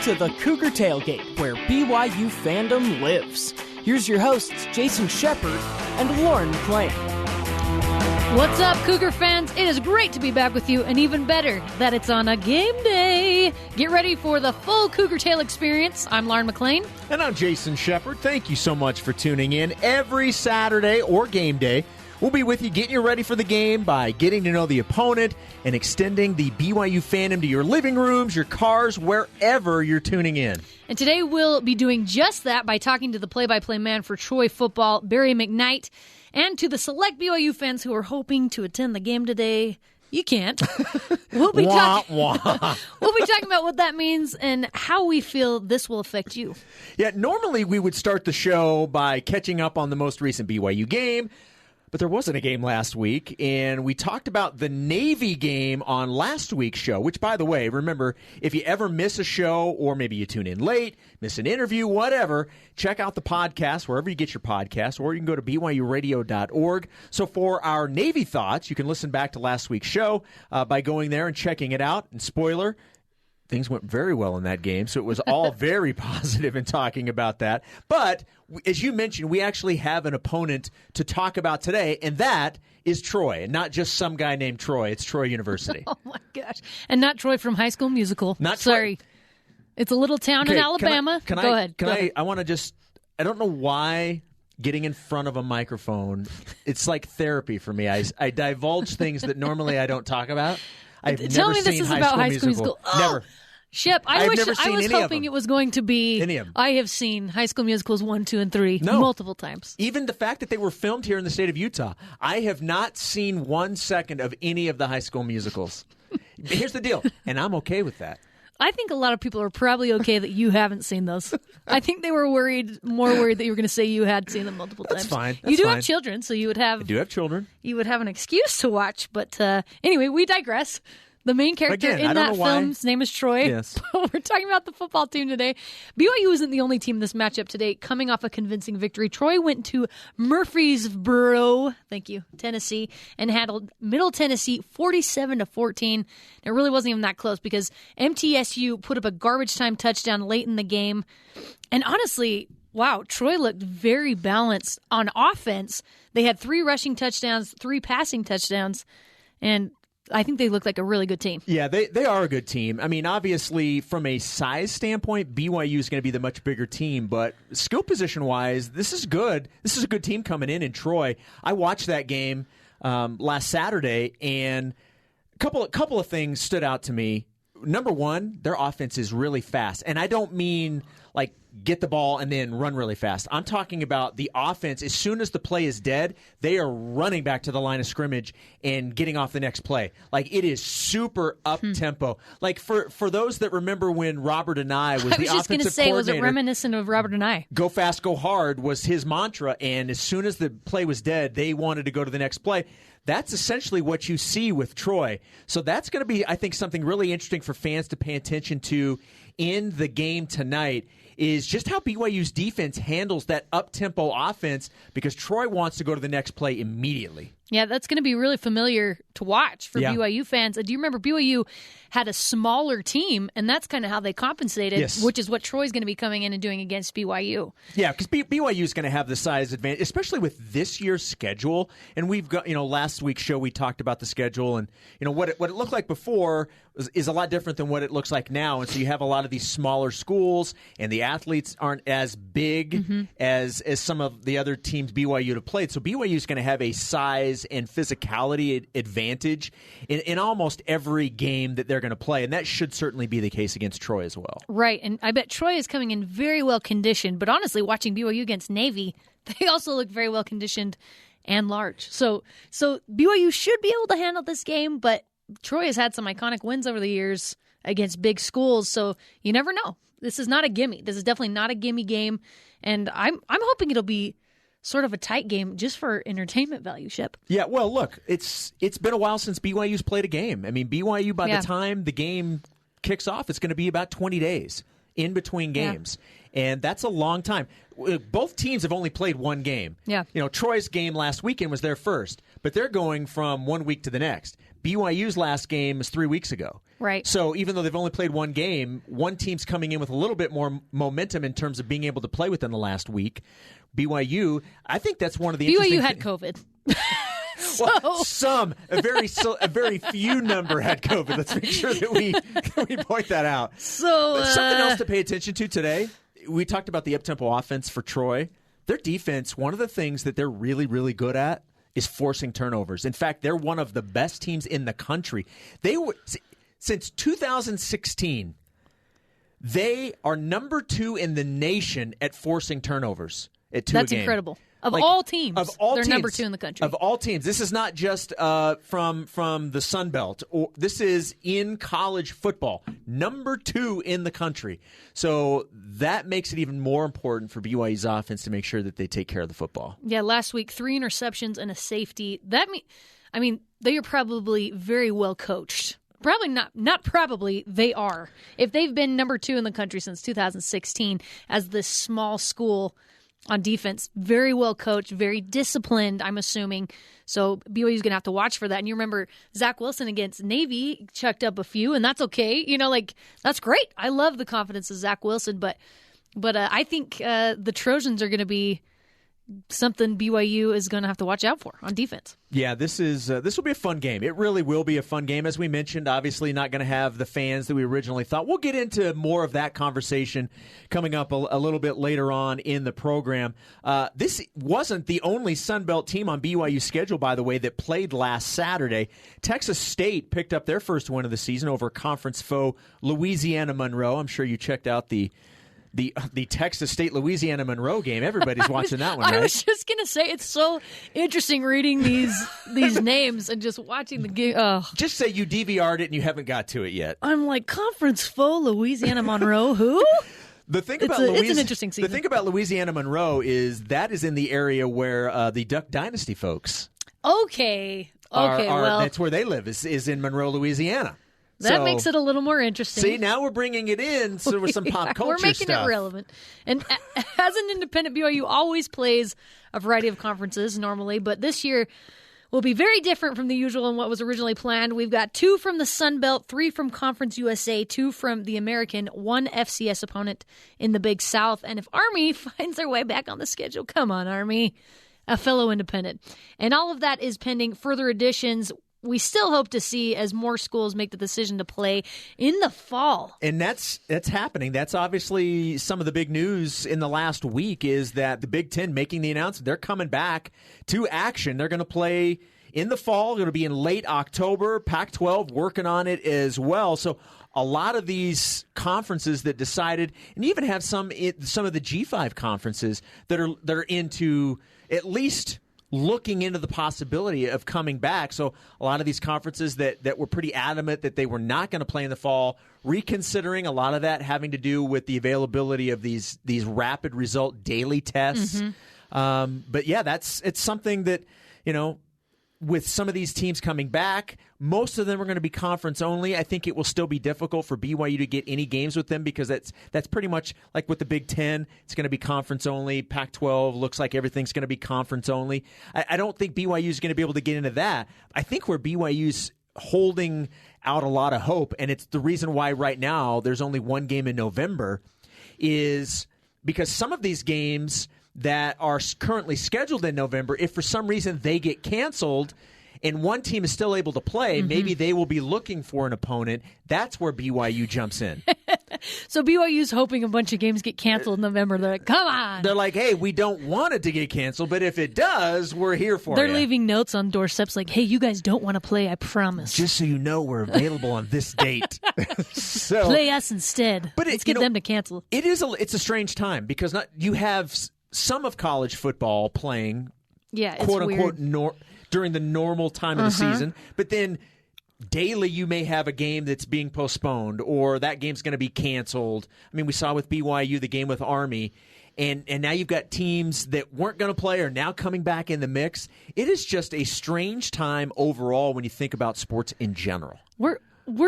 to the Cougar Tailgate, where BYU fandom lives. Here's your hosts, Jason Shepard and Lauren McKnight. What's up, Cougar fans? It is great to be back with you, and even better that it's on a game day. Get ready for the full Cougar Tail experience. I'm Lauren McLean. And I'm Jason Shepard. Thank you so much for tuning in every Saturday or game day. We'll be with you getting you ready for the game by getting to know the opponent and extending the BYU fandom to your living rooms, your cars, wherever you're tuning in. And today we'll be doing just that by talking to the play-by-play man for Troy football, Barry McKnight, and to the select BYU fans who are hoping to attend the game today. You can't. We'll be talking about what that means and how we feel this will affect you. Yeah, normally we would start the show by catching up on the most recent BYU game. But there wasn't a game last week, and we talked about the Navy game on last week's show, which, by the way, remember, if you ever miss a show or maybe you tune in late, miss an interview, whatever, check out the podcast wherever you get your podcast, or you can go to BYUradio.org. So for our Navy thoughts, you can listen back to last week's show by going there and checking it out. And spoiler, things went very well in that game, so it was all very positive in talking about that. But as you mentioned, we actually have an opponent to talk about today, and that is Troy, and not just some guy named Troy. It's Troy University. Oh, my gosh. And not Troy from High School Musical. Sorry. It's a little town in Alabama. Go ahead. I want to just – I don't know why getting in front of a microphone, it's like therapy for me. I divulge things that normally I don't talk about. Tell me this is about High School Musical. Oh, never. Shep, I was hoping it was going to be. Any of them. I have seen High School Musicals 1, 2, and 3 multiple times. Even the fact that they were filmed here in the state of Utah, I have not seen 1 second of any of the High School Musicals. Here's the deal, and I'm okay with that. I think a lot of people are probably okay that you haven't seen those. I think they were more worried that you were going to say you had seen them multiple times. That's fine. You do have children, so you would have. I do have children. You would have an excuse to watch, but anyway, we digress. The main character in that film's name is Troy. Yes. We're talking about the football team today. BYU isn't the only team in this matchup today. Coming off a convincing victory, Troy went to Murfreesboro, Tennessee, and handled Middle Tennessee 47-14. It really wasn't even that close because MTSU put up a garbage time touchdown late in the game. And honestly, wow, Troy looked very balanced on offense. They had 3 rushing touchdowns, 3 passing touchdowns, and I think they look like a really good team. Yeah, they are a good team. I mean, obviously, from a size standpoint, BYU is going to be the much bigger team, but skill position-wise, this is good. This is a good team coming in Troy. I watched that game last Saturday, and a couple of things stood out to me. Number one, their offense is really fast, and I don't mean like get the ball and then run really fast. I'm talking about the offense. As soon as the play is dead, they are running back to the line of scrimmage and getting off the next play. Like, it is super up-tempo. Like, for those that remember when Robert and I was the offensive coordinator. I was just going to say, was it reminiscent of Robert and I? Go fast, go hard was his mantra, and as soon as the play was dead, they wanted to go to the next play. That's essentially what you see with Troy. So that's going to be, I think, something really interesting for fans to pay attention to in the game tonight, is just how BYU's defense handles that up-tempo offense, because Troy wants to go to the next play immediately. Yeah, that's going to be really familiar to watch for BYU fans. Do you remember BYU had a smaller team, and that's kind of how they compensated, which is what Troy's going to be coming in and doing against BYU. Yeah, because BYU is going to have the size advantage, especially with this year's schedule. And we've got, last week's show we talked about the schedule, and what it looked like before is a lot different than what it looks like now. And so you have a lot of these smaller schools, and the athletes aren't as big as some of the other teams BYU have played. So BYU is going to have a size and physicality advantage in almost every game that they're going to play, and that should certainly be the case against Troy as well. Right, and I bet Troy is coming in very well conditioned, but honestly, watching BYU against Navy, they also look very well conditioned and large. So BYU should be able to handle this game, but Troy has had some iconic wins over the years against big schools, so you never know. This is not a gimme. This is definitely not a gimme game, and I'm hoping it'll be sort of a tight game just for entertainment value, Shep. Yeah, well, look, it's been a while since BYU's played a game. I mean, BYU, by the time the game kicks off, it's going to be about 20 days in between games. And that's a long time. Both teams have only played one game. Yeah. Troy's game last weekend was their first, but they're going from 1 week to the next. BYU's last game was 3 weeks ago. Right. So even though they've only played one game, one team's coming in with a little bit more momentum in terms of being able to play within the last week. BYU, I think that's one of the BYU had COVID. Well, a very few number had COVID. Let's make sure that we point that out. So something else to pay attention to today. We talked about the up-tempo offense for Troy. Their defense, one of the things that they're really, really good at is forcing turnovers. In fact, they're one of the best teams in the country. Since 2016, they are number 2 in the nation at forcing turnovers at 2 That's a game. incredible. All teams, they're number 2 in the country. Of all teams. This is not just from the Sun Belt. This is in college football. Number 2 in the country. So that makes it even more important for BYU's offense to make sure that they take care of the football. Yeah, last week, 3 interceptions and a safety. They are probably very well coached. Probably not probably, they are. If they've been number 2 in the country since 2016 as this small school on defense, very well coached, very disciplined, I'm assuming. So BYU's going to have to watch for that. And you remember Zach Wilson against Navy chucked up a few, and that's okay. That's great. I love the confidence of Zach Wilson, but I think the Trojans are going to be something BYU is going to have to watch out for on defense. Yeah, this will be a fun game. It really will be a fun game. As we mentioned, obviously not going to have the fans that we originally thought. We'll get into more of that conversation coming up a little bit later on in the program. This wasn't the only Sun Belt team on BYU's schedule, by the way, that played last Saturday. Texas State picked up their first win of the season over conference foe Louisiana Monroe. I'm sure you checked out the Texas State Louisiana Monroe game. Everybody's watching that one, right? I was just gonna say it's so interesting reading these names and just watching the game. Oh. Just say you DVR'd it and you haven't got to it yet. I'm like, conference foe Louisiana Monroe. Who? It's an interesting season. The thing about Louisiana Monroe is that is in the area where the Duck Dynasty folks. Okay. Well, that's where they live. Is in Monroe, Louisiana. That makes it a little more interesting. See, now we're bringing it in with some pop culture We're making stuff. It relevant. And as an independent, BYU always plays a variety of conferences normally, but this year will be very different from the usual and what was originally planned. We've got 2 from the Sun Belt, 3 from Conference USA, 2 from the American, 1 FCS opponent in the Big South. And if Army finds their way back on the schedule, come on, Army, a fellow independent. And all of that is pending further additions. We still hope to see as more schools make the decision to play in the fall. And that's happening. That's obviously some of the big news in the last week is that the Big Ten making the announcement. They're coming back to action. They're going to play in the fall. It'll be in late October. Pac-12 working on it as well. So a lot of these conferences that decided, and you even have some of the G5 conferences that are into at least looking into the possibility of coming back. So a lot of these conferences that were pretty adamant that they were not going to play in the fall, reconsidering, a lot of that having to do with the availability of these rapid result daily tests. Mm-hmm. But yeah, it's something that, with some of these teams coming back, most of them are going to be conference only. I think it will still be difficult for BYU to get any games with them because that's pretty much like with the Big Ten. It's going to be conference only. Pac-12 looks like everything's going to be conference only. I don't think BYU is going to be able to get into that. I think where BYU's holding out a lot of hope, and it's the reason why right now there's only one game in November, is because some of these games that are currently scheduled in November, if for some reason they get canceled and one team is still able to play, maybe they will be looking for an opponent. That's where BYU jumps in. So BYU's hoping a bunch of games get canceled in November. They're like, come on. They're like, hey, we don't want it to get canceled, but if it does, we're here for it. They're leaving notes on doorsteps like, hey, you guys don't want to play, I promise. Just so you know, we're available on this date. So, play us instead. But let's get them to cancel. It's a strange time because you have some of college football playing, quote unquote, during the normal time of the season, but then daily you may have a game that's being postponed or that game's going to be canceled. I mean, we saw with BYU the game with Army, and now you've got teams that weren't going to play are now coming back in the mix. It is just a strange time overall when you think about sports in general. We're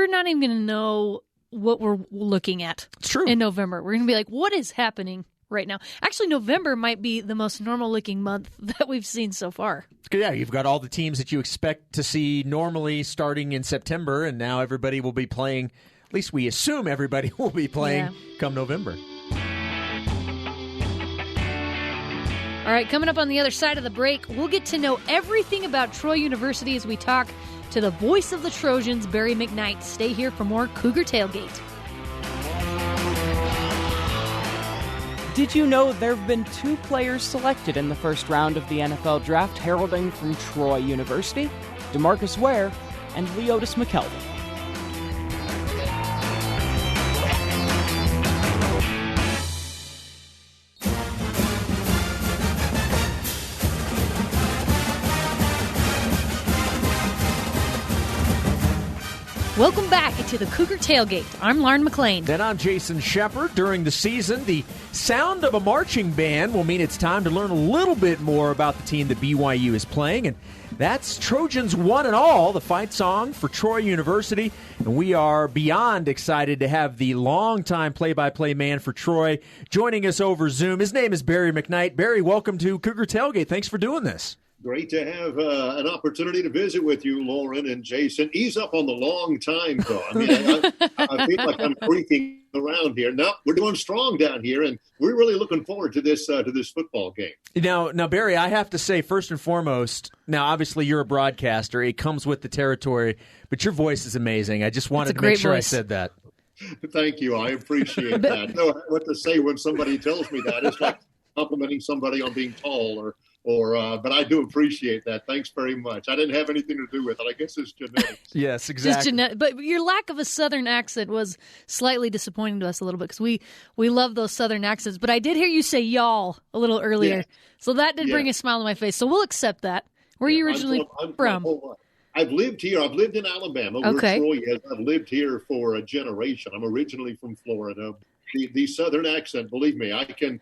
not even going to know what we're looking at. It's true. In November. We're going to be like, what is happening right now. Actually, November might be the most normal-looking month that we've seen so far. Yeah, you've got all the teams that you expect to see normally starting in September, and now everybody will be playing, at least we assume everybody will be playing come November. All right, coming up on the other side of the break, we'll get to know everything about Troy University as we talk to the voice of the Trojans, Barry McKnight. Stay here for more Cougar Tailgate. Did you know there have been 2 players selected in the first round of the NFL Draft heralding from Troy University? DeMarcus Ware and Leotis McKelvey. Welcome back to the Cougar Tailgate. I'm Lauren McLean. And I'm Jason Shepard. During the season, the sound of a marching band will mean it's time to learn a little bit more about the team that BYU is playing. And that's Trojans One and All, the fight song for Troy University. And we are beyond excited to have the longtime play-by-play man for Troy joining us over Zoom. His name is Barry McKnight. Barry, welcome to Cougar Tailgate. Thanks for doing this. Great to have an opportunity to visit with you, Lauren and Jason. Ease up on the long time, though. I mean, I feel like I'm creaking around here. No, we're doing strong down here, and we're really looking forward to this football game. Now, Barry, I have to say, first and foremost, now, obviously, you're a broadcaster. It comes with the territory, but your voice is amazing. I just wanted to make sure voice. I said that. Thank you. I appreciate that. I know what to say when somebody tells me that. It's like complimenting somebody on being tall but I do appreciate that. Thanks very much. I didn't have anything to do with it. I guess it's genetics. Yes, exactly. But your lack of a Southern accent was slightly disappointing to us a little bit because we love those Southern accents. But I did hear you say y'all a little earlier. Yeah. So that did bring a smile on my face. So we'll accept that. Where are you originally from? I've lived here. I've lived in Alabama, where Troy is. I've lived here for a generation. I'm originally from Florida. The Southern accent, believe me, I can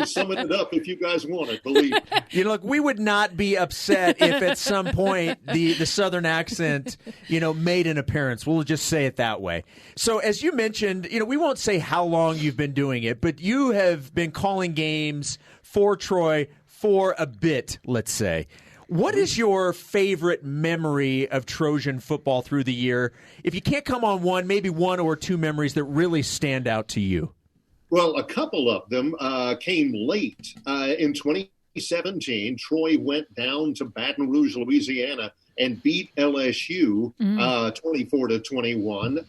sum it up if you guys want it. Believe me. Look, we would not be upset if at some point the Southern accent, made an appearance. We'll just say it that way. So as you mentioned, we won't say how long you've been doing it, but you have been calling games for Troy for a bit, let's say. What is your favorite memory of Trojan football through the year? If you can't come on one, maybe 1 or 2 memories that really stand out to you. Well, a couple of them came late. In 2017, Troy went down to Baton Rouge, Louisiana, and beat LSU 24-21.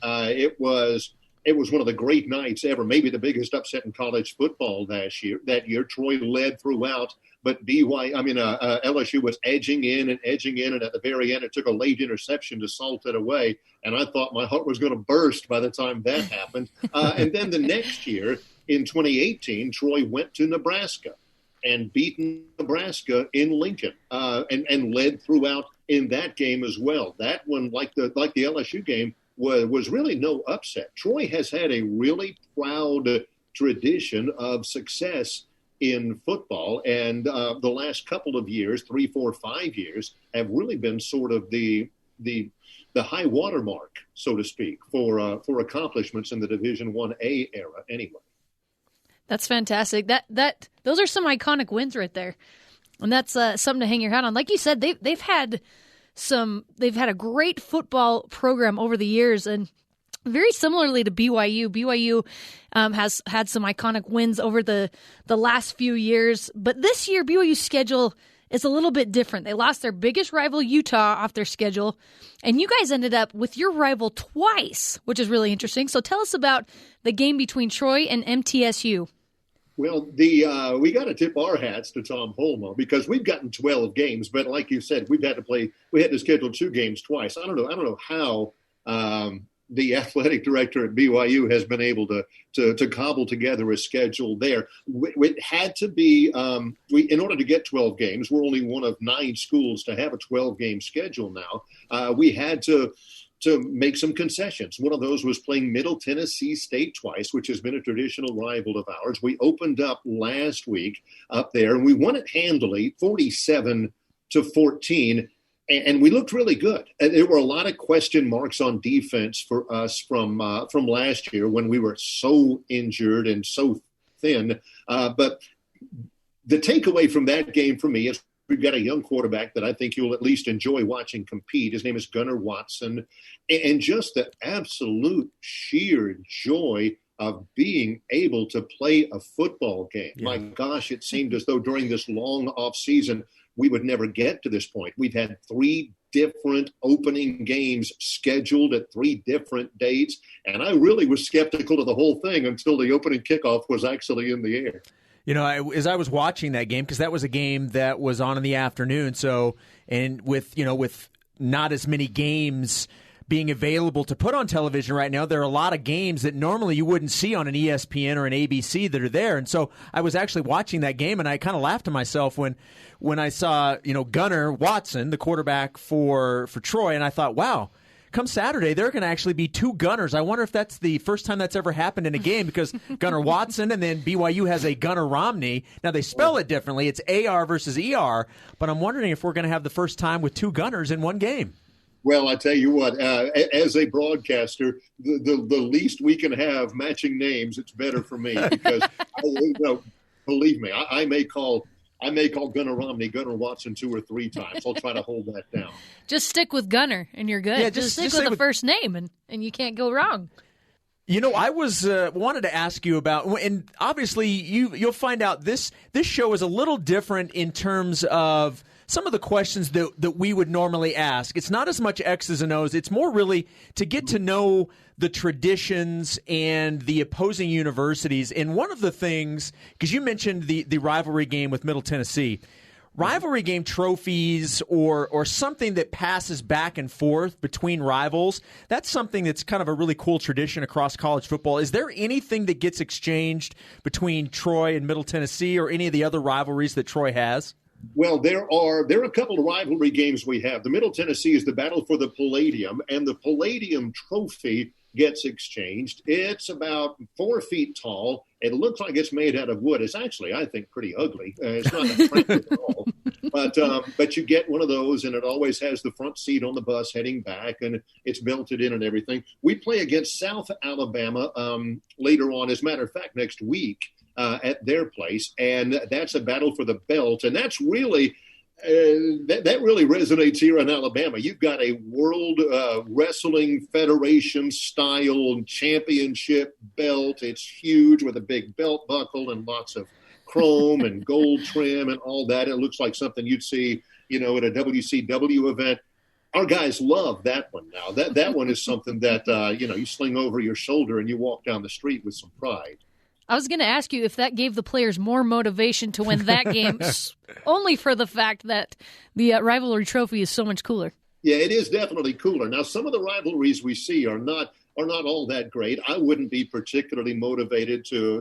It was one of the great nights ever, maybe the biggest upset in college football that year. Troy led throughout, but LSU was edging in, and at the very end, it took a late interception to salt it away, and I thought my heart was going to burst by the time that happened. And then the next year, in 2018, Troy went to Nebraska and beat Nebraska in Lincoln, and led throughout in that game as well. That one, like the LSU game, was really no upset. Troy has had a really proud tradition of success in football, and the last couple of years, 3, 4, 5 years, have really been sort of the high water mark, so to speak, for accomplishments in the Division I-A era. Anyway, that's fantastic. Those are some iconic wins right there, and that's something to hang your hat on. Like you said, they've had a great football program over the years, and very similarly to BYU. BYU has had some iconic wins over the last few years, but this year BYU's schedule is a little bit different. They lost their biggest rival, Utah, off their schedule, and you guys ended up with your rival twice, which is really interesting. So tell us about the game between Troy and MTSU. Well, we got to tip our hats to Tom Holmoe because we've gotten 12 games, but like you said, we had to schedule 2 games twice. I don't know how the athletic director at BYU has been able to cobble together a schedule there. It had to be in order to get 12 games. We're only one of 9 schools to have a 12-game schedule now. We had to make some concessions. One of those was playing Middle Tennessee State twice, which has been a traditional rival of ours. We opened up last week up there, and we won it handily, 47-14, and we looked really good. There were a lot of question marks on defense for us from last year when we were so injured and so thin. But the takeaway from that game for me is we've got a young quarterback that I think you'll at least enjoy watching compete. His name is Gunnar Watson. And just the absolute sheer joy of being able to play a football game. Yeah. My gosh, it seemed as though during this long off season, we would never get to this point. We've had 3 different opening games scheduled at 3 different dates. And I really was skeptical of the whole thing until the opening kickoff was actually in the air. You know, as I was watching that game, because that was a game that was on in the afternoon. So, and with not as many games being available to put on television right now, there are a lot of games that normally you wouldn't see on an ESPN or an ABC that are there. And so I was actually watching that game, and I kind of laughed to myself when I saw, Gunnar Watson, the quarterback for Troy, and I thought, wow, come Saturday, there are going to actually be 2 Gunners. I wonder if that's the first time that's ever happened in a game, because Gunnar Watson and then BYU has a Gunnar Romney. Now, they spell it differently. It's AR versus ER, but I'm wondering if we're going to have the first time with 2 Gunners in one game. Well, I tell you what, as a broadcaster, the least we can have matching names, it's better for me, because believe me, I may call Gunnar Romney Gunnar Watson 2 or 3 times. I'll try to hold that down. Just stick with Gunnar, and you're good. Yeah, just stick with the first name, and you can't go wrong. I was wanted to ask you about, and obviously you'll find out this show is a little different in terms of some of the questions that we would normally ask. It's not as much X's and O's. It's more really to get to know the traditions and the opposing universities. And one of the things, because you mentioned the rivalry game with Middle Tennessee, rivalry game trophies or something that passes back and forth between rivals, that's something that's kind of a really cool tradition across college football. Is there anything that gets exchanged between Troy and Middle Tennessee or any of the other rivalries that Troy has? Well, there are a couple of rivalry games we have. The Middle Tennessee is the battle for the Palladium, and the Palladium trophy gets exchanged. It's about 4 feet tall. It looks like it's made out of wood. It's actually, I think, pretty ugly. It's not attractive at all. But you get one of those, and it always has the front seat on the bus heading back, and it's belted in and everything. We play against South Alabama later on. As a matter of fact, next week. At their place, and that's a battle for the belt, and that's really that really resonates here in Alabama. You've got a World Wrestling Federation style championship belt. It's huge with a big belt buckle and lots of chrome and gold trim and all that. It looks like something you'd see, at a WCW event. Our guys love that one now. That one is something that you sling over your shoulder and you walk down the street with some pride. I was going to ask you if that gave the players more motivation to win that game, only for the fact that the rivalry trophy is so much cooler. Yeah, it is definitely cooler. Now, some of the rivalries we see are not all that great. I wouldn't be particularly motivated to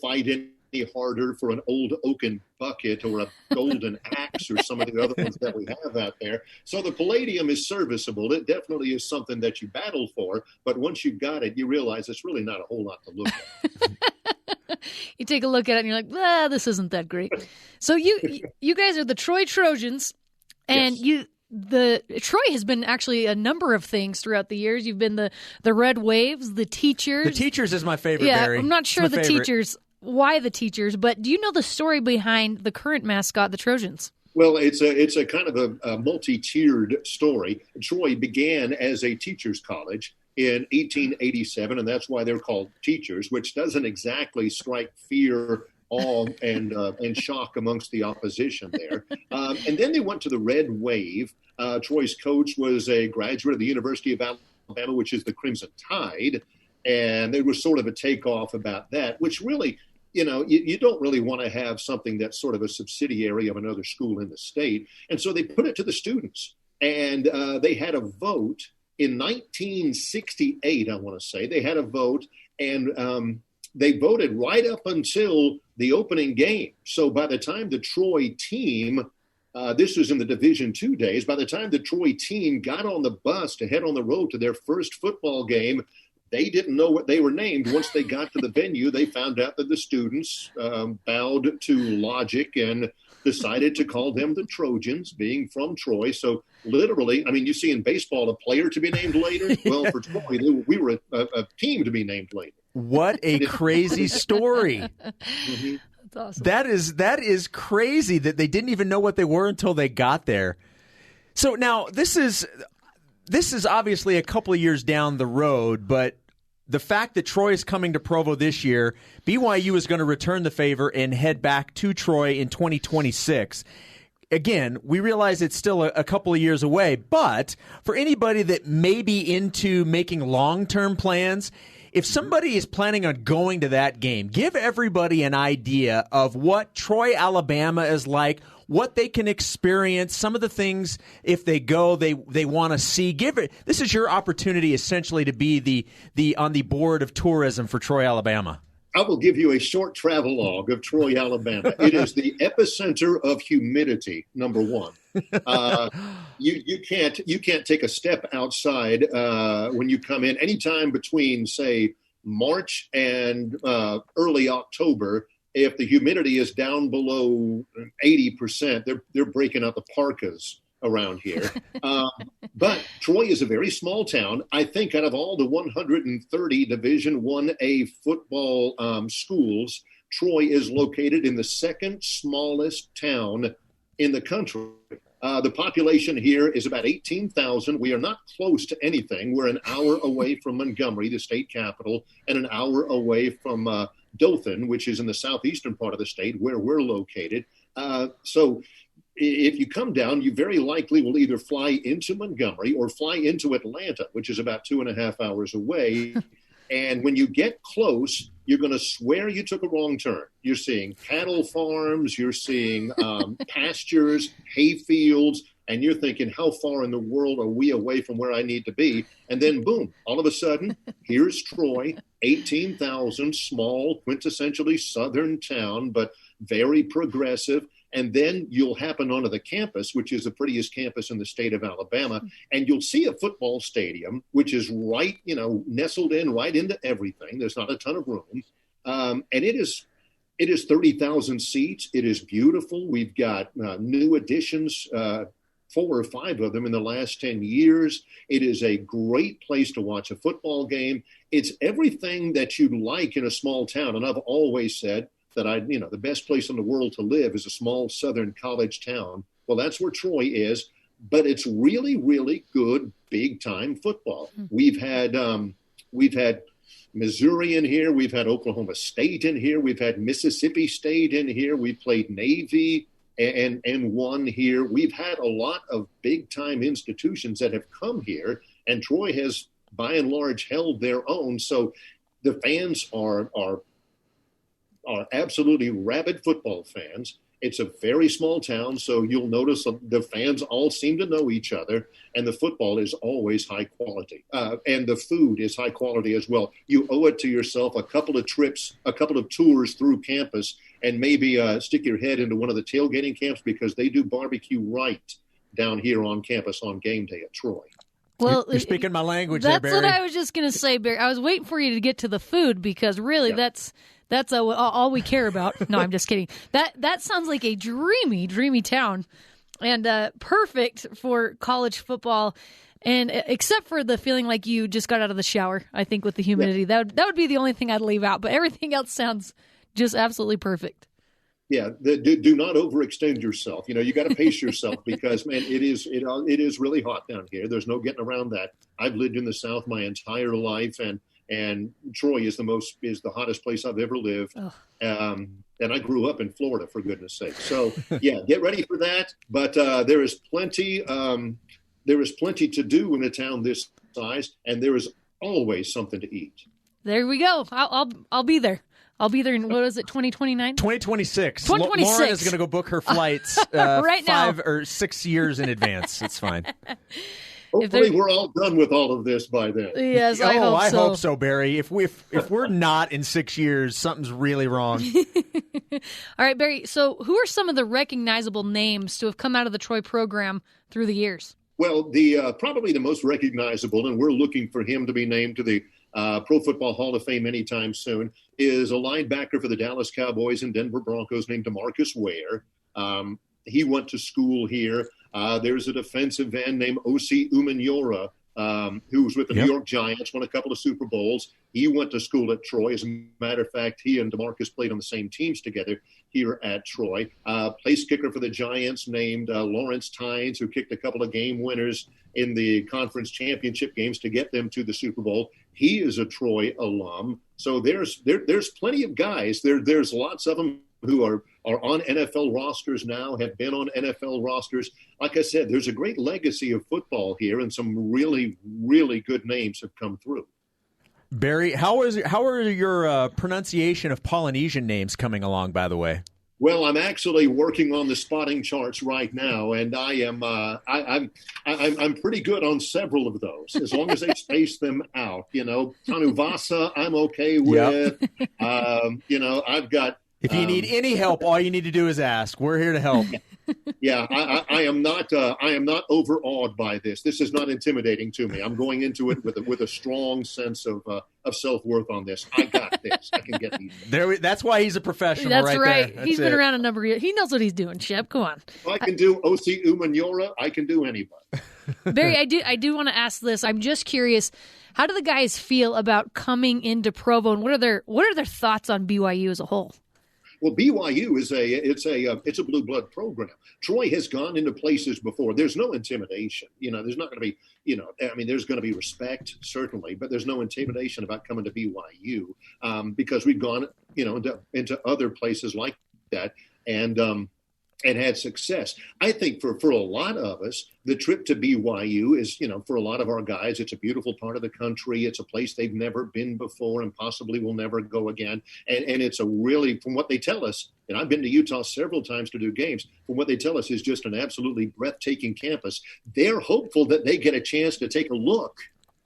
fight any harder for an old oaken bucket or a golden axe or some of the other ones that we have out there. So the Palladium is serviceable. It definitely is something that you battle for, but once you've got it, you realize it's really not a whole lot to look at. You take a look at it and you're like, this isn't that great. So you guys are the Troy Trojans, and yes. Troy has been actually a number of things throughout the years. You've been the Red Waves, the Teachers. The Teachers is my favorite, yeah, Barry. I'm not sure the Teachers, why the Teachers, but do you know the story behind the current mascot, the Trojans? Well, it's a kind of a multi-tiered story. Troy began as a teachers' college in 1887, and that's why they're called Teachers, which doesn't exactly strike fear, awe, and shock amongst the opposition there. And then they went to the Red Wave. Troy's coach was a graduate of the University of Alabama, which is the Crimson Tide, and there was sort of a takeoff about that, which really, you don't really want to have something that's sort of a subsidiary of another school in the state. And so they put it to the students, and they had a vote. In 1968, I want to say, they had a vote, and they voted right up until the opening game. So by the time the Troy team, this was in the Division II days, by the time the Troy team got on the bus to head on the road to their first football game, they didn't know what they were named. Once they got to the venue, they found out that the students bowed to logic and decided to call them the Trojans, being from Troy. So literally, I mean, you see in baseball a player to be named later. Well, for Troy, we were a team to be named later. What a crazy story. Mm-hmm. That's awesome. That is crazy that they didn't even know what they were until they got there. So now this is obviously a couple of years down the road, but the fact that Troy is coming to Provo this year, BYU is going to return the favor and head back to Troy in 2026. Again, we realize it's still a couple of years away, but for anybody that may be into making long-term plans, if somebody is planning on going to that game, give everybody an idea of what Troy, Alabama is like, what they can experience, some of the things if they go they want to see. This is your opportunity essentially to be the on the board of tourism for Troy, Alabama. I will give you a short travelogue of Troy, Alabama. It is the epicenter of humidity, number one. You can't take a step outside when you come in. Anytime between, say, March and early October, if the humidity is down below 80%, they're breaking out the parkas around here. But Troy is a very small town. I think out of all the 130 Division 1A football schools, Troy is located in the second smallest town in the country. The population here is about 18,000. We are not close to anything. We're an hour away from Montgomery, the state capital, and an hour away from Dothan, which is in the southeastern part of the state where we're located. So if you come down, you very likely will either fly into Montgomery or fly into Atlanta, which is about 2.5 hours away. And when you get close, you're going to swear you took a wrong turn. You're seeing cattle farms, you're seeing pastures, hay fields, and you're thinking, how far in the world are we away from where I need to be? And then, boom, all of a sudden, here's Troy, 18,000, small, quintessentially southern town, but very progressive. And then you'll happen onto the campus, which is the prettiest campus in the state of Alabama, and you'll see a football stadium, which is right, nestled in right into everything. There's not a ton of room. And it is 30,000 seats. It is beautiful. We've got new additions, 4 or 5 of them in the last 10 years. It is a great place to watch a football game. It's everything that you'd like in a small town. And I've always said that the best place in the world to live is a small southern college town. Well, that's where Troy is, but it's really, really good big time football. We've had Missouri in here. We've had Oklahoma State in here. We've had Mississippi State in here. We played Navy and won here. We've had a lot of big time institutions that have come here, and Troy has by and large held their own. So the fans are absolutely rabid football fans. It's a very small town, so you'll notice the fans all seem to know each other, and the football is always high quality. And the food is high quality as well. You owe it to yourself a couple of trips, a couple of tours through campus, and maybe stick your head into one of the tailgating camps, because they do barbecue right down here on campus on game day at Troy. Well, you're speaking my language there, Barry. That's what I was just going to say, Barry. I was waiting for you to get to the food, because really that's all we care about. No, I'm just kidding. That sounds like a dreamy town, and perfect for college football. And except for the feeling like you just got out of the shower, I think with the humidity, that would be the only thing I'd leave out. But everything else sounds just absolutely perfect. Yeah, do not overextend yourself. You got to pace yourself, because, man, it is really hot down here. There's no getting around that. I've lived in the South my entire life, and Troy is the hottest place I've ever lived. And I grew up in Florida, for goodness sake. So yeah, get ready for that. But there is plenty to do in a town this size, and there is always something to eat. There we go. I'll be there. I'll be there in, what is it, 2029? 2026. 2026. Lauren is going to go book her flights right 5 or 6 years in advance. It's fine. Hopefully we're all done with all of this by then. Yes, I hope so, Barry. If we're not in 6 years, something's really wrong. All right, Barry. So who are some of the recognizable names to have come out of the Troy program through the years? Well, the probably the most recognizable, and we're looking for him to be named to the Pro Football Hall of Fame anytime soon, is a linebacker for the Dallas Cowboys and Denver Broncos named DeMarcus Ware. He went to school here. There's a defensive end named Osi Umenyiora, who was with the New York Giants, won a couple of Super Bowls. He went to school at Troy. As a matter of fact, he and DeMarcus played on the same teams together here at Troy. Place kicker for the Giants named Lawrence Tynes, who kicked a couple of game winners in the conference championship games to get them to the Super Bowl. He is a Troy alum. So there's plenty of guys. There's lots of them who are on NFL rosters now, have been on NFL rosters. Like I said, there's a great legacy of football here, and some really, really good names have come through. Barry, how are your pronunciation of Polynesian names coming along, by the way? Well, I'm actually working on the spotting charts right now, and I'm pretty good on several of those, as long as they space them out. Tanuvasa, I'm okay with. Yep. I've got. If you need any help, all you need to do is ask. We're here to help. Yeah, I am not overawed by this. This is not intimidating to me. I'm going into it with a strong sense of self-worth on this. I got this. I can get these. That's why he's a professional. That's right. There. He's been around a number of years. He knows what he's doing. Shep, come on. If I can do O.C. Umanyora, I can do anybody. Barry, I do want to ask this. I'm just curious. How do the guys feel about coming into Provo, and what are their thoughts on BYU as a whole? Well, BYU is it's a blue blood program. Troy has gone into places before. There's no intimidation. There's not going to be, there's going to be respect, certainly, but there's no intimidation about coming to BYU because we've gone, into other places like that and had success. I think for a lot of us, the trip to BYU is, for a lot of our guys, it's a beautiful part of the country. It's a place they've never been before and possibly will never go again. And it's a really, from what they tell us, and I've been to Utah several times to do games, from what they tell us is just an absolutely breathtaking campus. They're hopeful that they get a chance to take a look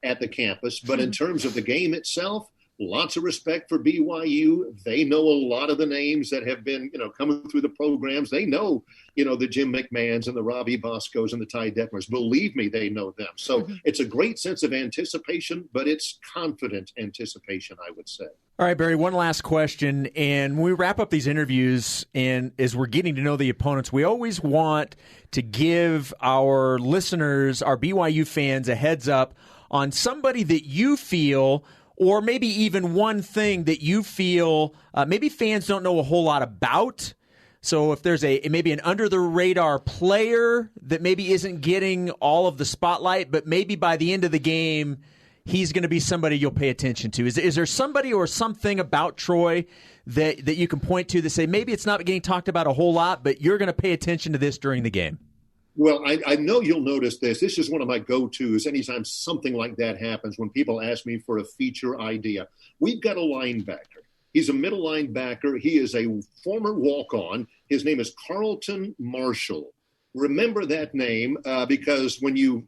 at the campus. But in terms of the game itself, lots of respect for BYU. They know a lot of the names that have been, coming through the programs. They know, the Jim McMahons and the Robbie Boscos and the Ty Detmers. Believe me, they know them. So It's a great sense of anticipation, but it's confident anticipation, I would say. All right, Barry, one last question. And when we wrap up these interviews and as we're getting to know the opponents, we always want to give our listeners, our BYU fans, a heads up on somebody that you feel, or maybe even one thing that you feel maybe fans don't know a whole lot about. So if there's maybe an under-the-radar player that maybe isn't getting all of the spotlight, but maybe by the end of the game, he's going to be somebody you'll pay attention to. Is there somebody or something about Troy that you can point to that say maybe it's not getting talked about a whole lot, but you're going to pay attention to this during the game? Well, I know you'll notice this. This is one of my go-tos anytime something like that happens, when people ask me for a feature idea. We've got a linebacker. He's a middle linebacker. He is a former walk-on. His name is Carlton Marshall. Remember that name because when you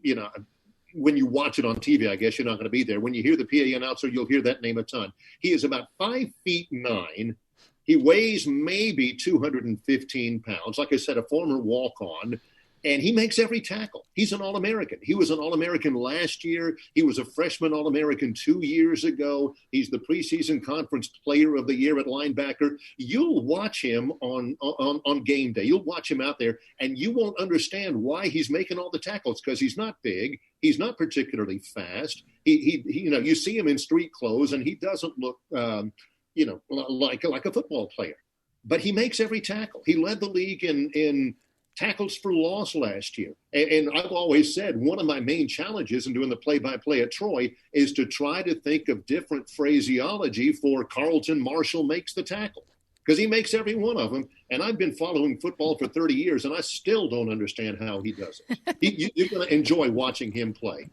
watch it on TV, I guess you're not going to be there. When you hear the PA announcer, you'll hear that name a ton. He is about 5'9". He weighs maybe 215 pounds. Like I said, a former walk-on. And he makes every tackle. He's an All-American. He was an All-American last year. He was a freshman All-American 2 years ago. He's the preseason conference player of the year at linebacker. You'll watch him on game day. You'll watch him out there, and you won't understand why he's making all the tackles, because he's not big. He's not particularly fast. He you see him in street clothes, and he doesn't look, like a football player. But he makes every tackle. He led the league in tackles for loss last year. And I've always said one of my main challenges in doing the play-by-play at Troy is to try to think of different phraseology for Carlton Marshall makes the tackle, because he makes every one of them. And I've been following football for 30 years, and I still don't understand how he does it. You're going to enjoy watching him play.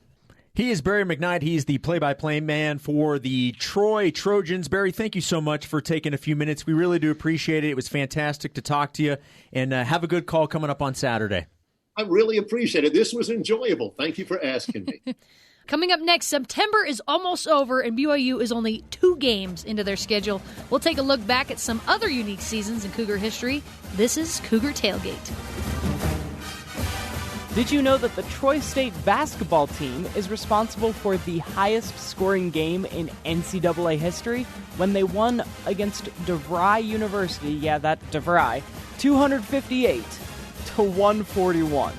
He is Barry McKnight. He's the play-by-play man for the Troy Trojans. Barry, thank you so much for taking a few minutes. We really do appreciate it. It was fantastic to talk to you, and have a good call coming up on Saturday. I really appreciate it. This was enjoyable. Thank you for asking me. Coming up next, September is almost over, and BYU is only 2 games into their schedule. We'll take a look back at some other unique seasons in Cougar history. This is Cougar Tailgate. Did you know that the Troy State basketball team is responsible for the highest scoring game in NCAA history when they won against DeVry University? Yeah, that DeVry. 258-141.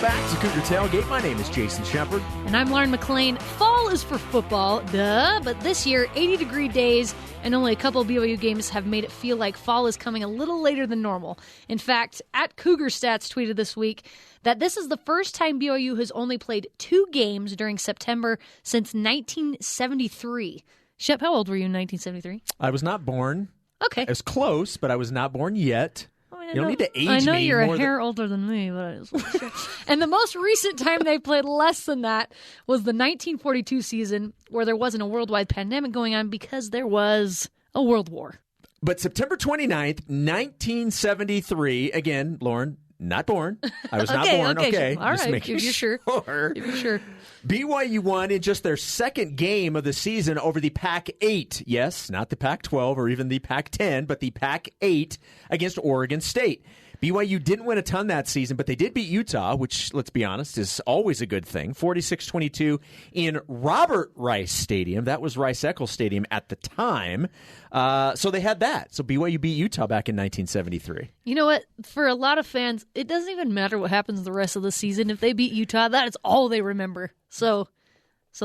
Welcome back to Cougar Tailgate. My name is Jason Shepard. And I'm Lauren McLean. Fall is for football, duh. But this year, 80-degree days and only a couple of BYU games have made it feel like fall is coming a little later than normal. In fact, Cougar Stats tweeted this week that this is the first time BYU has only played 2 games during September since 1973. Shep, how old were you in 1973? I was not born. Okay. I was close, but I was not born yet. You don't need to age me. I know you're a hair older than me, but I just want to share. And the most recent time they played less than that was the 1942 season, where there wasn't a worldwide pandemic going on because there was a world war. But September 29th, 1973, again, Lauren, not born. I was not born. Okay. All right. If you're sure. If you're sure. BYU won in just their second game of the season over the Pac-8. Yes, not the Pac-12 or even the Pac-10, but the Pac-8 against Oregon State. BYU didn't win a ton that season, but they did beat Utah, which, let's be honest, is always a good thing. 46-22 in Robert Rice Stadium. That was Rice-Eccles Stadium at the time. So they had that. So BYU beat Utah back in 1973. You know what? For a lot of fans, it doesn't even matter what happens the rest of the season. If they beat Utah, that is all they remember. So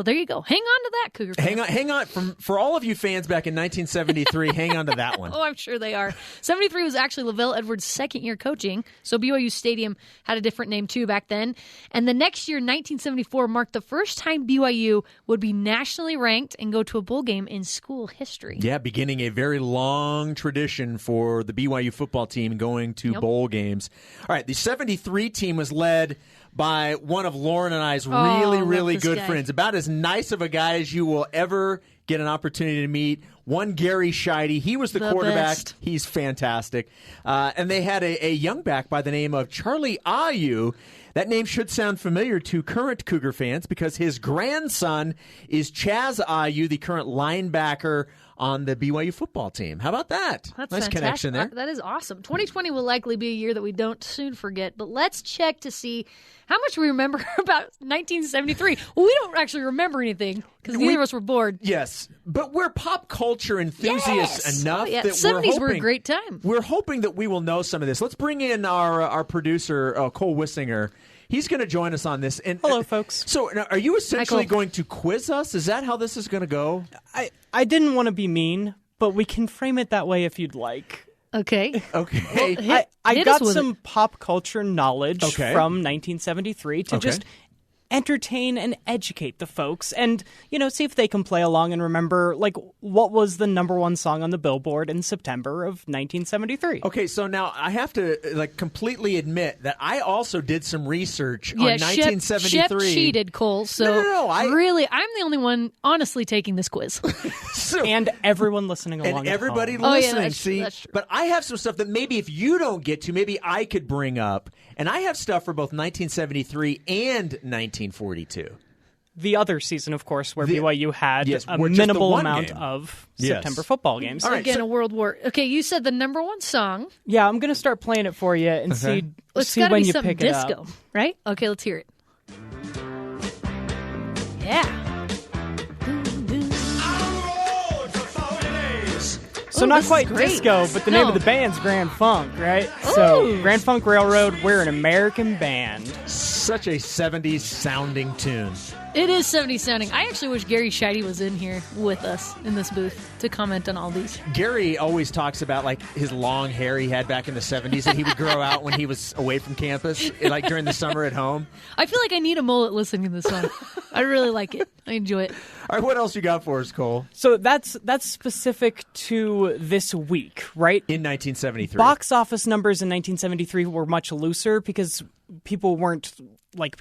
there you go. Hang on to that, Cougar fans. Hang on. For all of you fans back in 1973, hang on to that one. Oh, I'm sure they are. 73 was actually Lavelle Edwards' second year coaching, so BYU Stadium had a different name too back then. And the next year, 1974, marked the first time BYU would be nationally ranked and go to a bowl game in school history. Yeah, beginning a very long tradition for the BYU football team going to bowl games. All right, the 73 team was led by one of Lauren and I's really good friends. About as nice of a guy as you will ever get an opportunity to meet. One Gary Scheide. He was the quarterback. Best. He's fantastic. And they had a young back by the name of Charlie Ayu. That name should sound familiar to current Cougar fans because his grandson is Chaz Ayu, the current linebacker on the BYU football team. How about that? That's nice fantastic. Connection there. That is awesome. 2020 will likely be a year that we don't soon forget, but let's check to see how much we remember about 1973. Well, we don't actually remember anything because neither of us were bored. Yes, but we're pop culture enthusiasts enough that 70s were a great time. We're hoping that we will know some of this. Let's bring in our producer, Cole Wissinger. He's going to join us on this. And, hello, folks. So now, are you essentially going to quiz us? Is that how this is going to go? I didn't want to be mean, but we can frame it that way if you'd like. Okay. Okay. Well, I got some pop culture knowledge from 1973 to just entertain and educate the folks and, see if they can play along and remember, what was the number one song on the Billboard in September of 1973. Okay, so now I have to, completely admit that I also did some research on 1973. Shep cheated, Cole, so really, I'm the only one honestly taking this quiz. And everyone listening along and everybody home. listening, That's true, that's true. But I have some stuff that maybe if you don't get to, maybe I could bring up. And I have stuff for both 1973 and 1942. The other season, of course, where BYU had a minimal minimal amount of September football games. All right, a world war. Okay, you said the number one song. Yeah, I'm going to start playing it for you and see when you pick it up. Disco, right? Okay, let's hear it. Yeah. So not quite disco, but the name of the band's Grand Funk, right? Ooh. So Grand Funk Railroad, we're an American band. Such a 70s sounding tune. It is 70s sounding. I actually wish Gary Scheide was in here with us in this booth to comment on all these. Gary always talks about his long hair he had back in the 70s that he would grow out when he was away from campus, during the summer at home. I feel like I need a mullet listening to this song. I really like it. I enjoy it. All right, what else you got for us, Cole? So that's specific to this week, right? In 1973. Box office numbers in 1973 were much looser because people weren't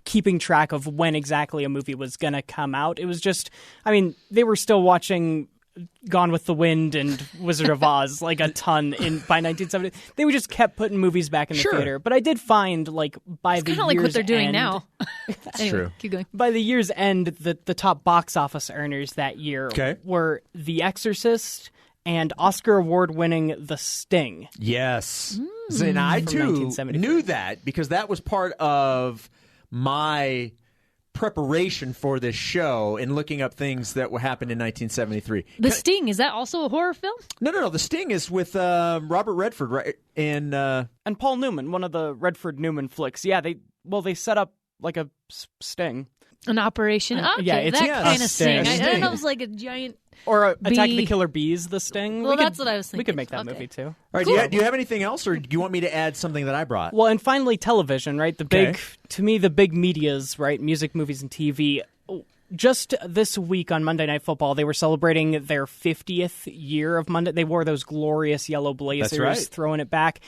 keeping track of when exactly a movie was going to come out. It was just, they were still watching Gone with the Wind and Wizard of Oz a ton by 1970. They just kept putting movies back in the theater. But I did find by the year's kind of what they're doing end, now. That's anyway, true. Keep going. By the year's end, the top box office earners that year were The Exorcist and Oscar award-winning The Sting. Yes. And I too knew that because that was part of my preparation for this show and looking up things that happened in 1973. The Sting, is that also a horror film? No. The Sting is with Robert Redford, right? And Paul Newman, one of the Redford Newman flicks. Yeah, they set up like a sting. An operation? Okay, yeah, it's that kind of sting. sting. I don't know if it was like a giant... Or Attack of bee. the Killer Bees, the sting. Well, that's what I was thinking. We could make that Okay. movie, too. All right, Cool. do you have anything else, or do you want me to add something that I brought? Well, and finally, television, right? To me, the big medias, right? Music, movies, and TV. Just this week on Monday Night Football, they were celebrating their 50th year of Monday. They wore those glorious yellow blazers, That's right. throwing it back.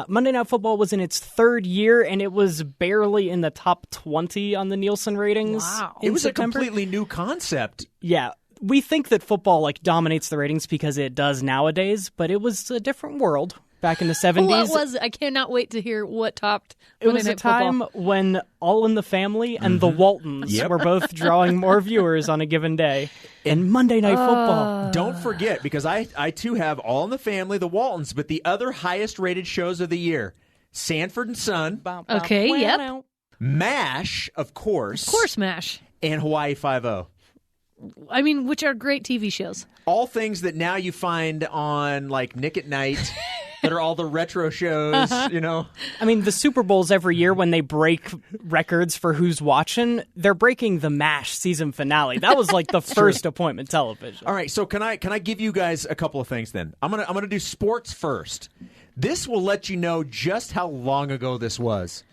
Monday Night Football was in its third year, and it was barely in the top 20 on the Nielsen ratings. Wow. It was September. a completely new concept. Yeah. We think that football dominates the ratings because it does nowadays, but it was a different world back in the 70s. What was it? I cannot wait to hear what topped It was Monday a Night Football. time when All in the Family and the Waltons Yep. were both drawing more viewers on a given day. And Monday Night Football. Don't forget, because I too have All in the Family, the Waltons, but the other highest rated shows of the year, Sanford and Son, Okay, yep. MASH, of course, MASH. and Hawaii Five-0. I mean, which are great TV shows. All things that now you find on Nick at Night, that are all the retro shows, you know. I mean, the Super Bowls every year when they break records for who's watching, they're breaking the MASH season finale. That was the first appointment television. All right, so can I give you guys a couple of things then? I'm gonna do sports first. This will let you know just how long ago this was,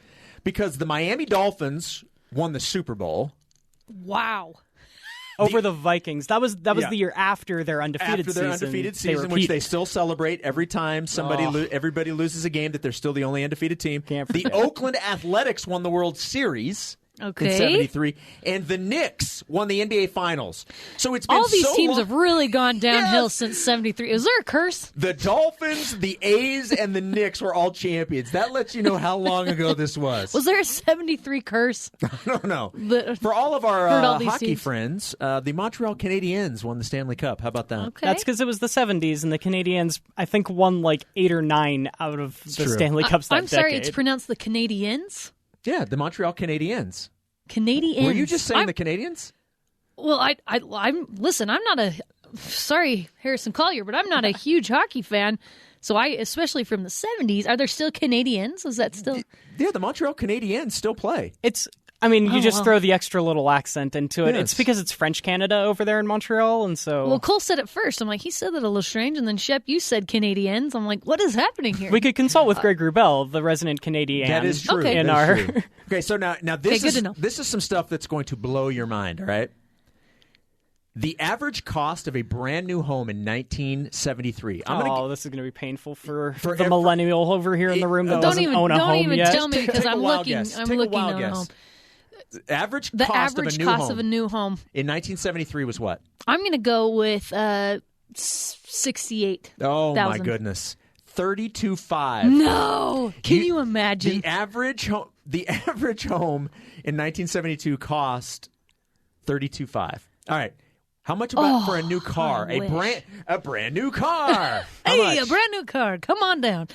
because the Miami Dolphins won the Super Bowl. Wow. Over the Vikings. That was Yeah. the year after their undefeated season. Which they still celebrate every time everybody loses a game, that they're still the only undefeated team. Can't The forget. Oakland Athletics won the World Series Okay. in 73, and the Knicks won the NBA Finals. So it's been All these so teams long. have really gone downhill Yes. since 73. Is there a curse? The Dolphins, the A's, and the Knicks were all champions. That lets you know how long ago this was. Was there a 73 curse? No. The- For all of our Heard all these hockey teams. friends, the Montreal Canadiens won the Stanley Cup. How about that? Okay. That's because it was the 70s, and the Canadians, I think, won 8 or 9 out of the true. Stanley Cups that I'm sorry, decade. it's pronounced the Canadiens? Yeah, the Montreal Canadiens. Canadiens. Were you just saying the Canadians? Well, I'm listen. I'm not a sorry, Harrison Collier, but I'm not a huge hockey fan. So especially from the 70s, are there still Canadians? Is that still? Yeah, the Montreal Canadiens still play. You just wow. throw the extra little accent into it. Yes. It's because it's French Canada over there in Montreal, and so Well, Cole said it first. I'm like, he said that a little strange, and then Shep, you said Canadians. I'm like, what is happening here? we could consult with Greg Wrubel, the resident Canadian. That is true. Okay. In That our is true. Okay, so now this good is to know. this is some stuff that's going to blow your mind. All right. The average cost of a brand new home in 1973. This is going to be painful for the every- millennial over here in the room that doesn't own a don't home even yet. tell me because Take a I'm wild looking. guess. I'm Take a looking wild on guess. a home. Average The cost average of a new cost home of a new home. in 1973 was what? I'm going to go with 68. Oh my thousand. goodness, 32.5. No, can you imagine? The average home in 1972 cost 32.5. All right. How much about for a new car? I wish. A brand new car. How Hey, much? a brand new car. Come on down.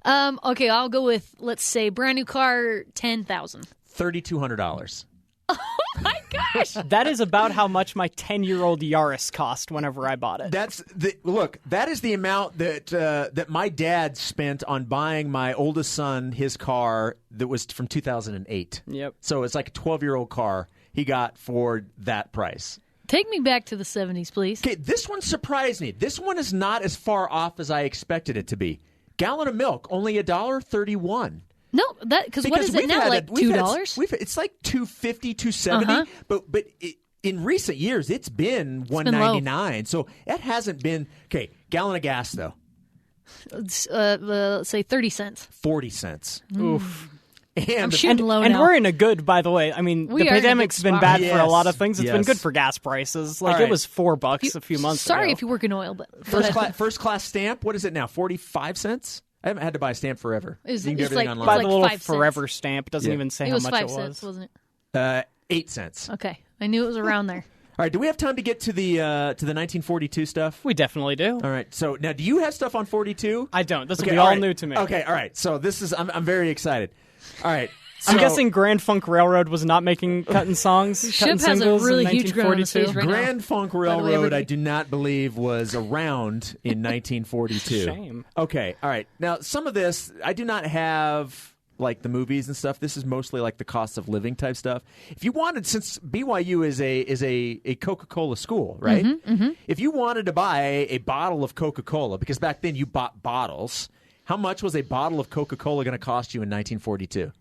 Okay, I'll go with, let's say, brand new car, $10,000. $3,200. Oh my gosh. That is about how much my 10-year-old Yaris cost whenever I bought it. That is the amount that my dad spent on buying my oldest son his car that was from 2008. Yep. So it's like a 12-year-old car he got for that price. Take me back to the 70s, please. Okay, this one surprised me. This one is not as far off as I expected it to be. Gallon of milk, only $1.31. No, because what is it now? $2? It's like $2.50, $2.70. But in recent years, it's been $1.99. So it hasn't been okay. Gallon of gas though, Let's say 30 cents. 40 cents. Oof. And shooting low and now. we're in a good, by the way. I mean, We the are in a pandemic's good been spot. bad for a Yes, lot of things. It's been yes. good for gas prices. All right. It was $4 a few months Sorry ago. if you work in oil, but first class stamp. What is it now? 45 cents. I haven't had to buy a stamp forever. It's- You can do it's everything like- online. Buy like the little 5 cents. forever stamp. It doesn't Yeah. even say it how was much 5 it cents, was. wasn't it? 8 cents. Okay, I knew it was around there. All right. Do we have time to get to the 1942 stuff? We definitely do. All right. So now, do you have stuff on 42? I don't. This will Okay, be all right. new to me. Okay. All right. So this is. I'm very excited. All right. I'm So- guessing Grand Funk Railroad was not cutting songs, Ship cutting has a singles really in huge grin on his 1942. face right now. Grand Funk the way, Railroad, I everybody- do not believe was around in 1942. Shame. Okay, all right. Now, some of this, I do not have like the movies and stuff. This is mostly like the cost of living type stuff. If you wanted, since BYU is a Coca-Cola school, right? If you wanted to buy a bottle of Coca-Cola, because back then you bought bottles, how much was a bottle of Coca-Cola going to cost you in 1942?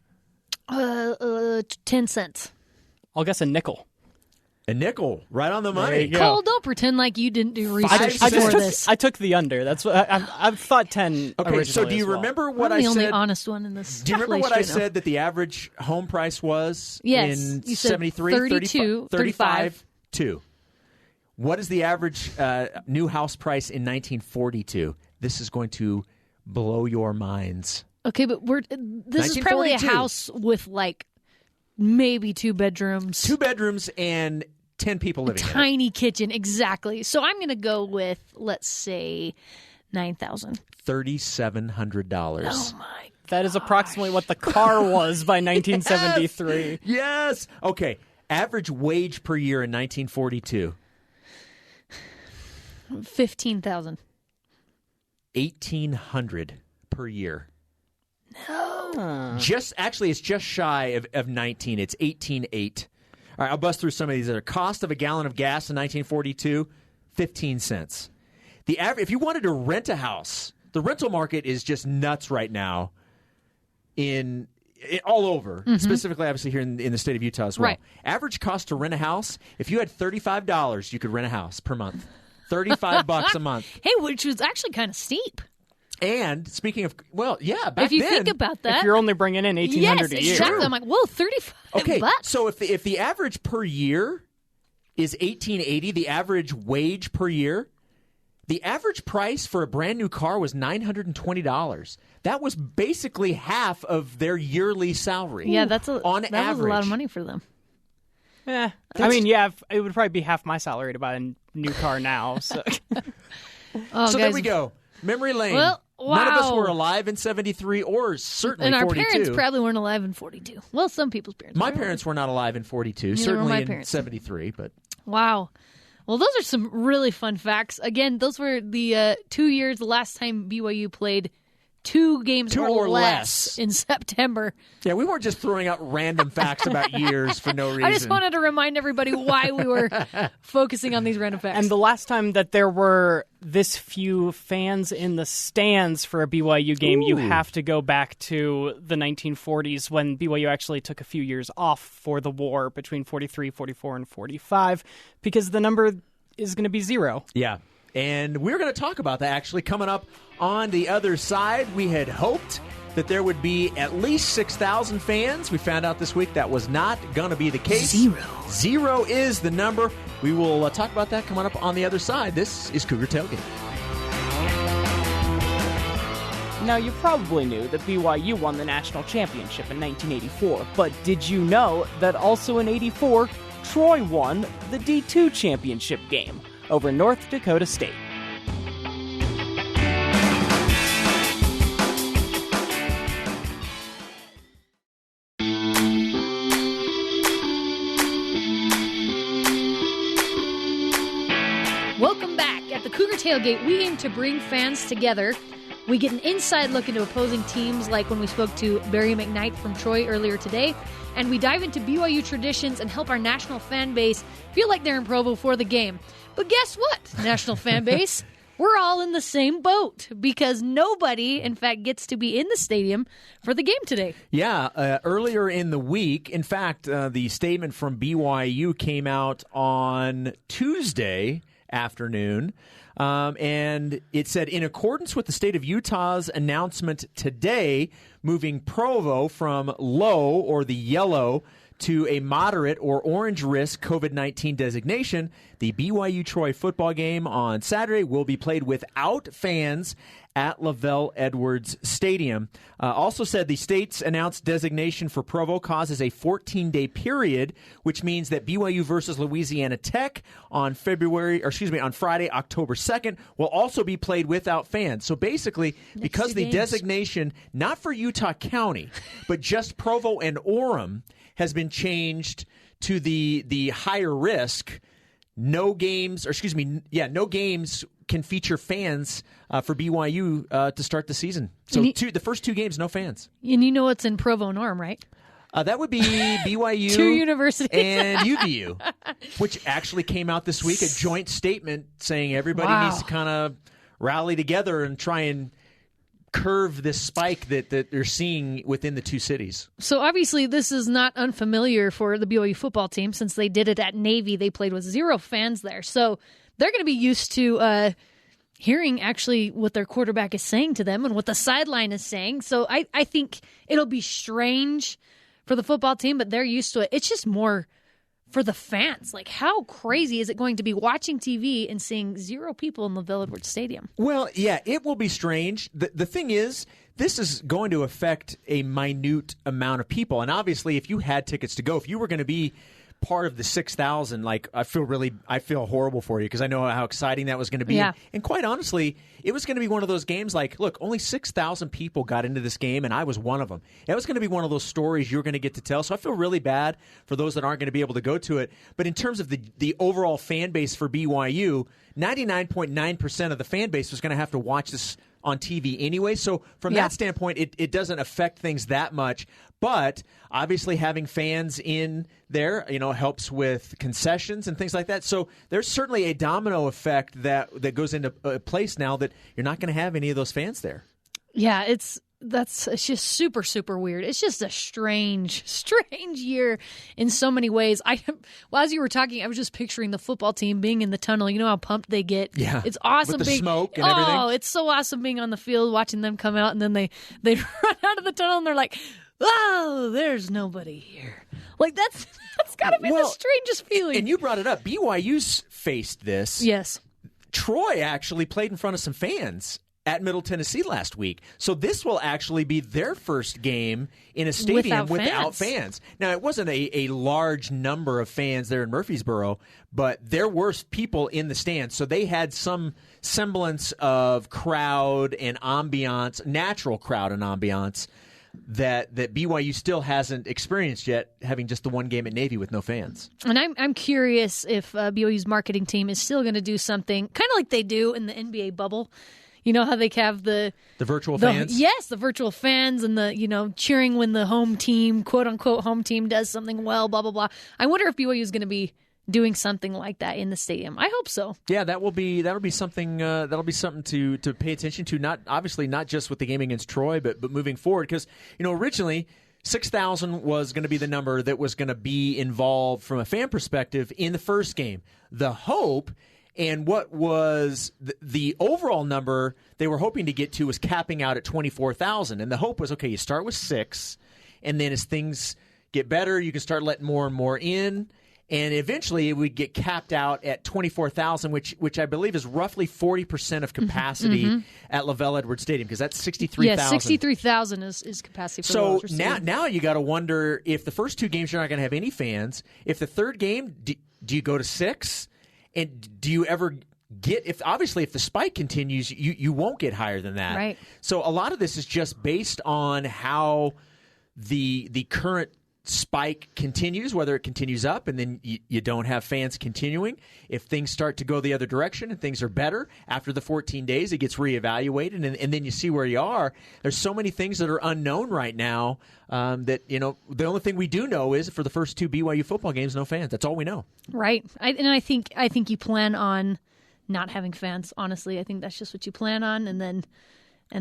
10 cents. I'll guess a nickel. A nickel, right on the money. Cole, don't pretend like you didn't do research before this. I took the under. That's what I've thought 10. Okay, so do you remember what I'm I the only said? honest one in this. Do you remember what I place right now. said that the average home price was Yes, in you said 73? 32, 35, 2. What is the average new house price in 1942? This is going to blow your minds. Okay, but this is probably a 1942. house with like maybe 2 bedrooms. 2 bedrooms and 10 people living in it. Tiny kitchen, exactly. So I'm going to go with, let's say, $9,000. $3,700. Oh my! That is approximately what the car was by 1973. Yes. Okay. Average wage per year in 1942. $15,000. $1,800 per year. No. It's just shy of 19. It's 18.8. All right, I'll bust through some of these. The cost of a gallon of gas in 1942, 15 cents. If you wanted to rent a house, the rental market is just nuts right now all over, specifically obviously here in the state of Utah as well. Right. Average cost to rent a house, if you had $35, you could rent a house per month. $35 a month. Hey, which was actually kind of steep. And speaking of, back then. If you think about that. If you're only bringing in $1,800 yes, a year. exactly. I'm like, whoa, 35 Okay, bucks. so if the average per year is $1,880, the average wage per year, the average price for a brand new car was $920. That was basically half of their yearly salary. Yeah, that average. was a lot of money for them. I mean, yeah, it would probably be half my salary to buy a new car now. So, Oh, So guys. there we go. Memory lane. Well, None of us wow. were alive in 73 or certainly And our 42. parents probably weren't alive in 42. Well, some people's parents. My were. parents were not alive in 42, Neither were certainly my in parents. 73, but Wow. Well, those are some really fun facts. Again, those were the 2 years, the last time BYU played 2 games Two or less. in September. yeah, we weren't just throwing out random facts about years for no reason. I just wanted to remind everybody why we were focusing on these random facts. and the last time that there were this few fans in the stands for a BYU game, you have to go back to the 1940s when BYU actually took a few years off for the war between 43, 44, and 45 because the number is going to be 0. Yeah, and we're going to talk about that actually coming up on the other side. We had hoped that there would be at least 6,000 fans. We found out this week that was not going to be the case. 0 is the number. We will talk about that coming up on the other side. This is Cougar Tailgate. Now, you probably knew that BYU won the national championship in 1984, but did you know that also in '84, Troy won the D2 championship game over North Dakota State? Welcome back. At the Cougar Tailgate, we aim to bring fans together. We get an inside look into opposing teams, like when we spoke to Barry McKnight from Troy earlier today, and we dive into BYU traditions and help our national fan base feel like they're in Provo for the game. But guess what, national fan base? We're all in the same boat because nobody, in fact, gets to be in the stadium for the game today. Yeah, earlier in the week, in fact, the statement from BYU came out on Tuesday afternoon, and it said, in accordance with the state of Utah's announcement today, moving Provo from low or the yellow to a moderate or orange risk COVID-19 designation, the BYU Troy football game on Saturday will be played without fans at Lavelle Edwards Stadium. Also said the state's announced designation for Provo causes a 14-day period, which means that BYU versus Louisiana Tech on Friday, October 2nd, will also be played without fans. So basically, because the designation, not for Utah County, but just Provo and Orem, has been changed to the higher risk, no games can feature fans for BYU to start the season. So the first 2 games, no fans. And you know what's in Provo Norm, right? That would be BYU 2 universities. and UVU, which actually came out this week, a joint statement saying everybody needs to kind of rally together and try and curve this spike that they're seeing within the 2 cities. So obviously this is not unfamiliar for the BYU football team. Since they did it at Navy, they played with 0 fans there. So they're going to be used to hearing actually what their quarterback is saying to them and what the sideline is saying. So I think it'll be strange for the football team, but they're used to it. It's just more for the fans. Like, how crazy is it going to be watching TV and seeing 0 people in LaVelle Edwards Stadium? Well, yeah, it will be strange. The thing is, this is going to affect a minute amount of people. And obviously, if you had tickets to go, if you were going to be part of the 6,000, like, I feel horrible for you because I know how exciting that was going to be. Yeah. And quite honestly, it was going to be one of those games like, look, only 6,000 people got into this game, and I was one of them. It was going to be one of those stories you're going to get to tell. So I feel really bad for those that aren't going to be able to go to it. But in terms of the overall fan base for BYU, 99.9% of the fan base was going to have to watch this on TV anyway. So from that standpoint, it doesn't affect things that much. But obviously having fans in there, helps with concessions and things like that. So there's certainly a domino effect that goes into place now that you're not going to have any of those fans there. Yeah, it's just super, super weird. It's just a strange year in so many ways. As you were talking, I was just picturing the football team being in the tunnel. You know how pumped they get? Yeah. It's awesome. With the smoke and everything. Oh, it's so awesome being on the field, watching them come out, and then they run out of the tunnel, and they're like, oh, there's nobody here. Like, that's got to be the strangest feeling. And you brought it up. BYU's faced this. Yes. Troy actually played in front of some fans at Middle Tennessee last week. So this will actually be their first game in a stadium without fans. Now, it wasn't a large number of fans there in Murfreesboro, but there were people in the stands. So they had some semblance of crowd and ambiance, natural crowd and ambiance, that BYU still hasn't experienced yet, having just the one game at Navy with no fans. And I'm curious if BYU's marketing team is still going to do something kind of like they do in the NBA bubble. You know how they have the virtual fans? Yes, the virtual fans and the, cheering when the home team, quote unquote home team, does something well, blah, blah, blah. I wonder if BYU is going to be doing something like that in the stadium. I hope so. Yeah, that'll be something to pay attention to. Not just with the game against Troy, but moving forward, because originally 6,000 was going to be the number that was going to be involved from a fan perspective in the first game. The hope and what was the overall number they were hoping to get to was capping out at 24,000, and the hope was, okay, you start with 6, and then as things get better, you can start letting more and more in. And eventually it would get capped out at 24,000, which I believe is roughly 40% of capacity at LaVelle Edwards Stadium, because that's 63,000. Yeah, 63,000 is capacity for LaVelle Edwards Stadium. Now you got to wonder, if the first 2 games you're not going to have any fans, if the third game, do you go to 6? And do you ever get, if the spike continues, you won't get higher than that. Right. So a lot of this is just based on how the current spike continues, whether it continues up and then you don't have fans continuing. If things start to go the other direction and things are better after the 14 days, it gets reevaluated, and then you see where you are. There's so many things that are unknown right now that the only thing we do know is for the first 2 BYU football games, no fans. That's all we know. Right. I think you plan on not having fans. Honestly, I think that's just what you plan on, and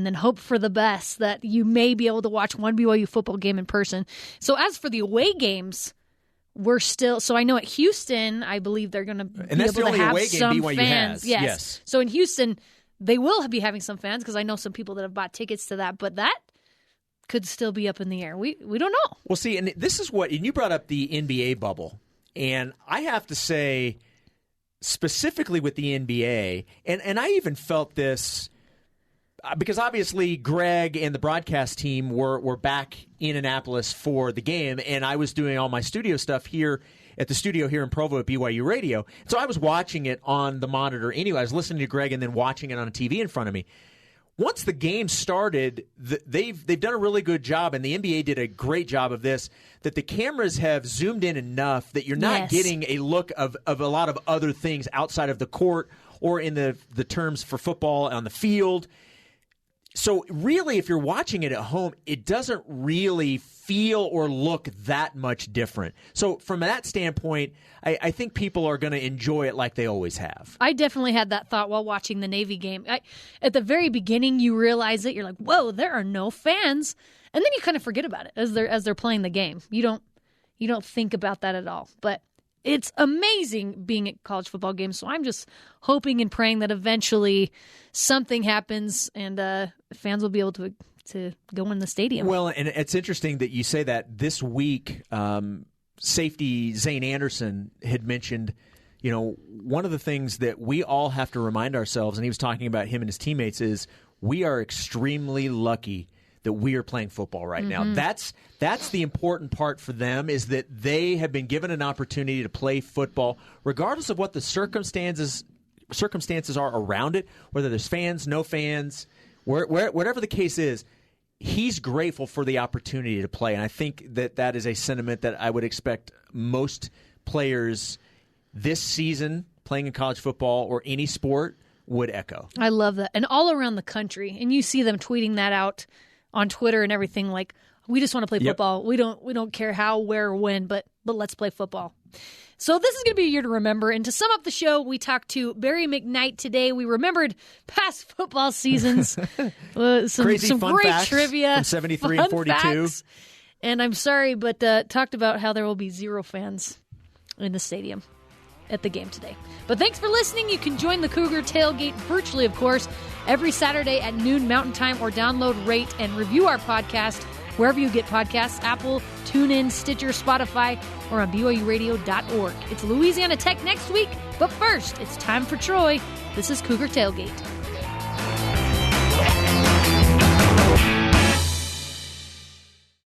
then hope for the best that you may be able to watch one BYU football game in person. So as for the away games, we're still. So I know at Houston, I believe they're going to be able to have some fans. Yes. So in Houston, they will be having some fans, because I know some people that have bought tickets to that. But that could still be up in the air. We don't know. Well, see, and this is and you brought up the NBA bubble, and I have to say, specifically with the NBA, and I even felt this. Because obviously Greg and the broadcast team were back in Annapolis for the game, and I was doing all my studio stuff here at the studio here in Provo at BYU Radio. So I was watching it on the monitor anyway. I was listening to Greg and then watching it on a TV in front of me. once the game started, they've done a really good job, and the NBA did a great job of this, that the cameras have zoomed in enough that you're not getting a look of a lot of other things outside of the court or in the terms for football on the field. So really, if you're watching it at home, it doesn't really feel or look that much different. So from that standpoint, I think people are going to enjoy it like they always have. I definitely had that thought while watching the Navy game. At the very beginning, you realize it. You're like, whoa, there are no fans. And then you kind of forget about it as they're playing the game. You don't think about that at all. But it's amazing being at college football games. So I'm just hoping and praying that eventually something happens and fans will be able to go in the stadium. Well, and it's interesting that you say that. This week, safety Zane Anderson had mentioned, one of the things that we all have to remind ourselves, and he was talking about him and his teammates, is we are extremely lucky that we are playing football right now. That's the important part for them, is that they have been given an opportunity to play football, regardless of what the circumstances are around it, whether there's fans, no fans, whatever the case is. He's grateful for the opportunity to play, and I think that is a sentiment that I would expect most players this season playing in college football or any sport would echo. I love that. And all around the country, and you see them tweeting that out on Twitter and everything, like, we just want to play football. We don't care how, where, or when, but let's play football. So this is going to be a year to remember. And to sum up the show, we talked to Barry McKnight today. We remembered past football seasons. Some fun great facts trivia. From 73 and 42. Facts. And I'm sorry, but talked about how there will be 0 fans in the stadium at the game today. But thanks for listening. You can join the Cougar Tailgate virtually, of course, every Saturday at noon Mountain Time, or download, rate, and review our podcast wherever you get podcasts: Apple, TuneIn, Stitcher, Spotify, or on BYURadio.org. It's Louisiana Tech next week, but first, it's time for Troy. This is Cougar Tailgate.